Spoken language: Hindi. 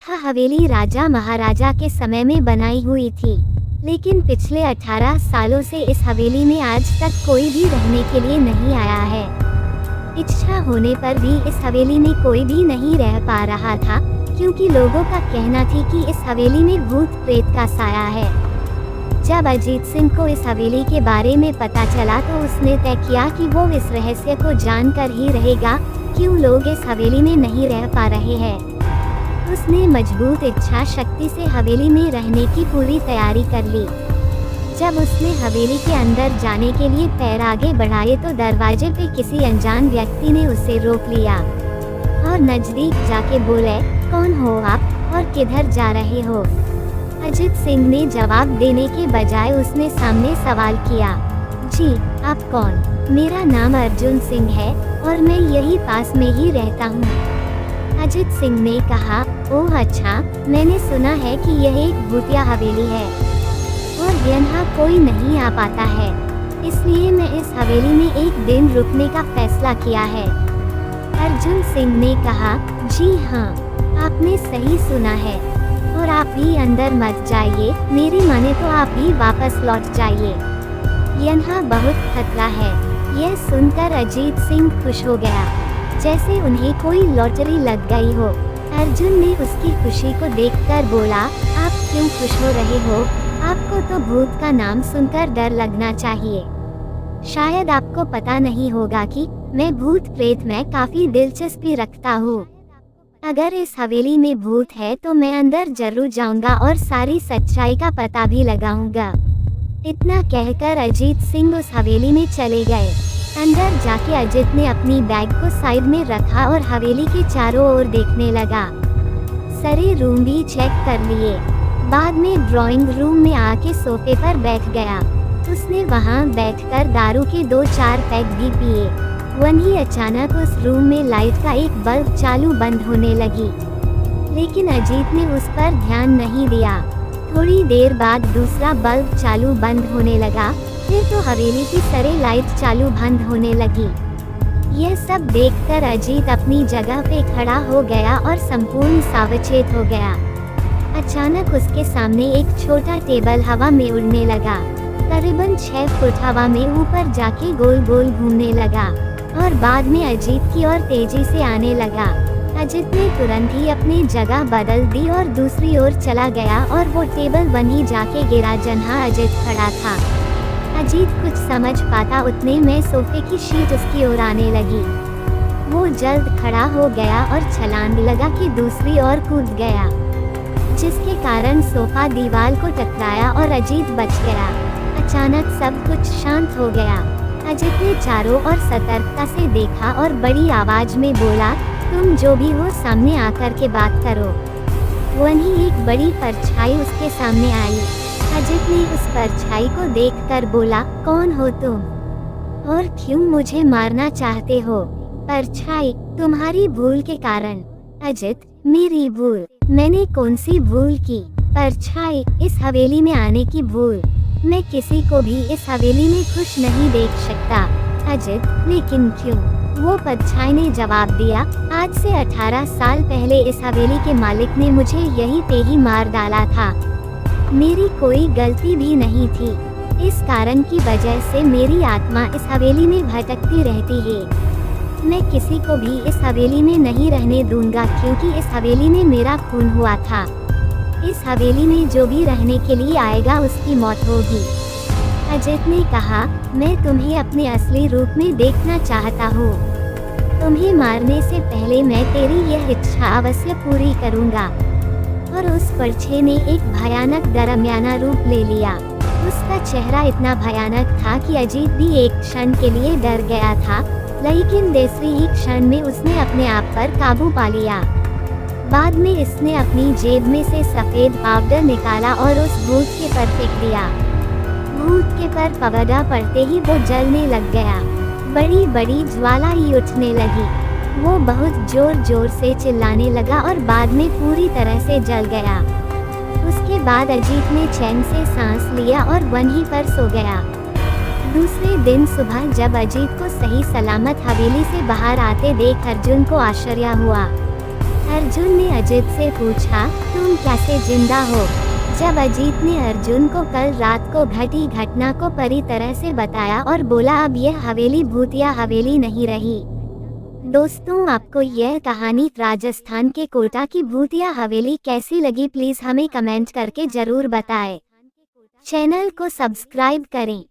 हवेली राजा महाराजा के समय में बनाई हुई थी, लेकिन पिछले 18 सालों से इस हवेली में आज तक कोई भी रहने के लिए नहीं आया है। इच्छा होने पर भी इस हवेली में कोई भी नहीं रह पा रहा था, क्योंकि लोगों का कहना थी कि इस हवेली में भूत प्रेत का साया है। जब अजीत सिंह को इस हवेली के बारे में पता चला तो उसने तय किया कि वो इस रहस्य को जानकर ही रहेगा, क्यों लोग इस हवेली में नहीं रह पा रहे हैं। उसने मजबूत इच्छा शक्ति से हवेली में रहने की पूरी तैयारी कर ली। जब उसने हवेली के अंदर जाने के लिए पैर आगे बढ़ाए तो दरवाजे पे किसी अनजान व्यक्ति ने उसे रोक लिया और नजदीक जाके बोले, कौन हो आप और किधर जा रहे हो? अजीत सिंह ने जवाब देने के बजाय उसने सामने सवाल किया, जी आप कौन? मेरा नाम अर्जुन सिंह है और मैं यही पास में ही रहता हूँ। अजीत सिंह ने कहा, ओह अच्छा, मैंने सुना है कि यह एक भूतिया हवेली है और यहाँ कोई नहीं आ पाता है, इसलिए मैं इस हवेली में एक दिन रुकने का फैसला किया है। अर्जुन सिंह ने कहा, जी हाँ, आपने सही सुना है और आप भी अंदर मत जाइए, मेरी माने तो आप भी वापस लौट जाइए, यहाँ बहुत खतरा है। यह सुनकर अजीत सिंह खुश हो गया, जैसे उन्हें कोई लॉटरी लग गई हो। अर्जुन ने उसकी खुशी को देखकर बोला, आप क्यों खुश हो रहे हो? आपको तो भूत का नाम सुनकर डर लगना चाहिए। शायद आपको पता नहीं होगा कि मैं भूत प्रेत में काफी दिलचस्पी रखता हूँ। अगर इस हवेली में भूत है तो मैं अंदर जरूर जाऊंगा और सारी सच्चाई का पता भी लगाऊंगा। इतना कहकर अजीत सिंह उस हवेली में चले गए। अंदर जाके अजीत ने अपनी बैग को साइड में रखा और हवेली के चारों ओर देखने लगा। सारे रूम भी चेक कर लिए। बाद में ड्राइंग रूम में आके सोफे पर बैठ गया। उसने वहां बैठकर दारू के 2-4 पैक भी पिए। वहीं अचानक उस रूम में लाइट का एक बल्ब चालू बंद होने लगी, लेकिन अजीत ने उस पर ध्यान नहीं दिया। थोड़ी देर बाद दूसरा बल्ब चालू बंद होने लगा, फिर तो हवेली की सारी लाइट चालू बंद होने लगी। यह सब देखकर अजीत अपनी जगह पे खड़ा हो गया और संपूर्ण सावचेत हो गया। अचानक उसके सामने एक छोटा टेबल हवा में उड़ने लगा। करीबन 6 फुट हवा में ऊपर जाके गोल गोल घूमने लगा और बाद में अजीत की ओर तेजी से आने लगा। अजीत ने तुरंत ही अपनी जगह बदल दी और दूसरी ओर चला गया और वो टेबल वहीं जाके गिरा जहाँ अजीत खड़ा था। अजीत कुछ समझ पाता उतने में सोफे की शीट उसकी ओर आने लगी। वो जल्द खड़ा हो गया और छलांग लगा कि दूसरी ओर कूद गया, जिसके कारण सोफा दीवार को टकराया और अजीत बच गया। अचानक सब कुछ शांत हो गया। अजीत ने चारों ओर सतर्कता से देखा और बड़ी आवाज में बोला, तुम जो भी हो सामने आकर के बात करो। वहीं एक बड़ी परछाई उसके सामने आई। अजीत ने उस परछाई को देखकर बोला, कौन हो तुम और क्यों मुझे मारना चाहते हो? परछाई, तुम्हारी भूल के कारण। अजीत, मेरी भूल? मैंने कौन सी भूल की? परछाई, इस हवेली में आने की भूल। मैं किसी को भी इस हवेली में खुश नहीं देख सकता। अजीत, लेकिन क्यों? वो परछाई ने जवाब दिया, आज से 18 साल पहले इस हवेली के मालिक ने मुझे यहीं पे ही मार डाला था। मेरी कोई गलती भी नहीं थी। इस कारण की वजह से मेरी आत्मा इस हवेली में भटकती रहती है। मैं किसी को भी इस हवेली में नहीं रहने दूंगा, क्योंकि इस हवेली में मेरा खून हुआ था। इस हवेली में जो भी रहने के लिए आएगा उसकी मौत होगी। अजीत ने कहा, मैं तुम्हें अपने असली रूप में देखना चाहता हूँ। तुम्हें मारने से पहले मैं तेरी यह इच्छा अवश्य पूरी करूँगा। और उस परछाई ने एक भयानक दरमियाना रूप ले लिया। उसका चेहरा इतना भयानक था कि अजीत भी एक क्षण के लिए डर गया था, लेकिन दूसरी ही क्षण में उसने अपने आप पर काबू पा लिया। बाद में इसने अपनी जेब में से सफेद पाउडर निकाला और उस भूत के पर फेंक दिया। भूत के पर पाउडर पड़ते ही वो जलने लग गया। बड़ी बड़ी ज्वाला ही उठने लगी। वो बहुत जोर जोर से चिल्लाने लगा और बाद में पूरी तरह से जल गया। उसके बाद अजीत ने चैन से सांस लिया और वहीं पर सो गया। दूसरे दिन सुबह जब अजीत को सही सलामत हवेली से बाहर आते देख अर्जुन को आश्चर्य हुआ। अर्जुन ने अजित से पूछा, तुम कैसे जिंदा हो? जब अजीत ने अर्जुन को कल रात को घटी घटना को पूरी तरह से बताया और बोला अब यह हवेली भूतिया हवेली नहीं रही। दोस्तों, आपको यह कहानी राजस्थान के कोटा की भूतिया हवेली कैसी लगी, प्लीज हमें कमेंट करके जरूर बताएं। चैनल को सब्सक्राइब करें।